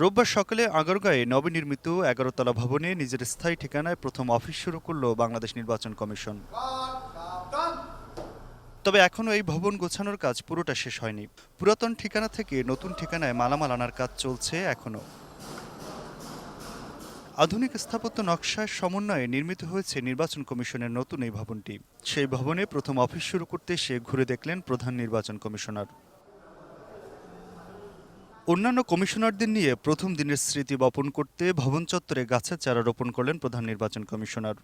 রোববার সকালে আগারগাঁয়ে নবনির্মিত ১১ তলা ভবনে নিজের স্থায়ী ঠিকানায় প্রথম অফিস শুরু করল বাংলাদেশ নির্বাচন কমিশন। তবে এখনও এই ভবন গোছানোর কাজ পুরোটা শেষ হয়নি। পুরাতন ঠিকানা থেকে নতুন ঠিকানায় মালামাল আনার কাজ চলছে এখনও। আধুনিক স্থাপত্য নকশার সমন্বয়ে নির্মিত হয়েছে নির্বাচন কমিশনের নতুন এই ভবনটি। সেই ভবনে প্রথম অফিস শুরু করতে এসে ঘুরে দেখলেন প্রধান নির্বাচন কমিশনার। অন্যান্য কমিশনারদের নিয়ে প্রথম দিনের স্মৃতি বপন করতে ভবন চত্বরে গাছের চারা রোপণ করলেন প্রধান নির্বাচন কমিশনার।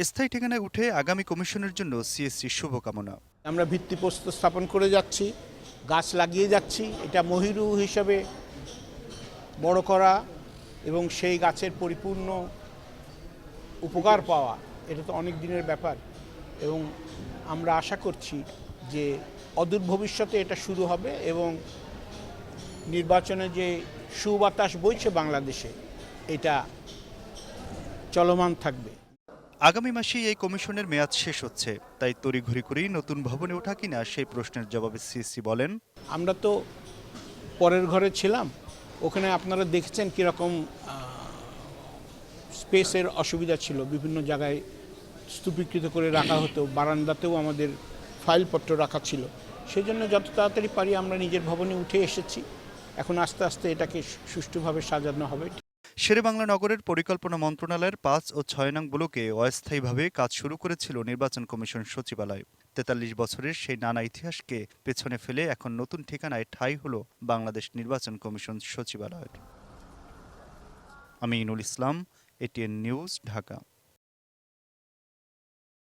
স্থায়ী ঠিকানায় উঠে আগামী কমিশনের জন্য সিএসসি শুভকামনা। আমরা ভিত্তিপ্রস্তর স্থাপন করে যাচ্ছি, গাছ লাগিয়ে যাচ্ছি। এটা মহিরু হিসাবে বড় করা এবং সেই গাছের পরিপূর্ণ উপকার পাওয়া, এটা তো অনেক দিনের ব্যাপার এবং আমরা আশা করছি যে অদূর ভবিষ্যতে এটা শুরু হবে এবং নির্বাচনে যে সুবাতাস বইছে বাংলাদেশে, এটা চলমান থাকবে। আগামী মাসেই এই কমিশনের মেয়াদ শেষ হচ্ছে, তাই তড়িঘড়ি করেই নতুন ভবনে ওঠা কিনা সেই প্রশ্নের জবাবে সিএসসি বলেন, আমরা তো পরের ঘরে ছিলাম, ওখানে আপনারা দেখেছেন কীরকম স্পেসের অসুবিধা ছিল, বিভিন্ন জায়গায় স্তূপীকৃত করে রাখা হতো, বারান্দাতেও আমাদের ফাইলপত্র রাখা ছিল। সেই জন্য যত তাড়াতাড়ি পারি আমরা নিজের ভবনে উঠে এসেছি। এখন আস্তে আস্তে এটাকে সুষ্ঠুভাবে সাজানো হবে। শেরেবাংলা নগরের পরিকল্পনা মন্ত্রণালয়ের ৫ ও ৬ নং ব্লকে অস্থায়ীভাবে কাজ শুরু করেছিল নির্বাচন কমিশন সচিবালয়। ৪৩ বছরের সেই নানা ইতিহাসকে পেছনে ফেলে এখন নতুন ঠিকানায় ঠাঁই হলো বাংলাদেশ নির্বাচন কমিশন সচিবালয়ের। Aminul Islam, ATN news, Dhaka.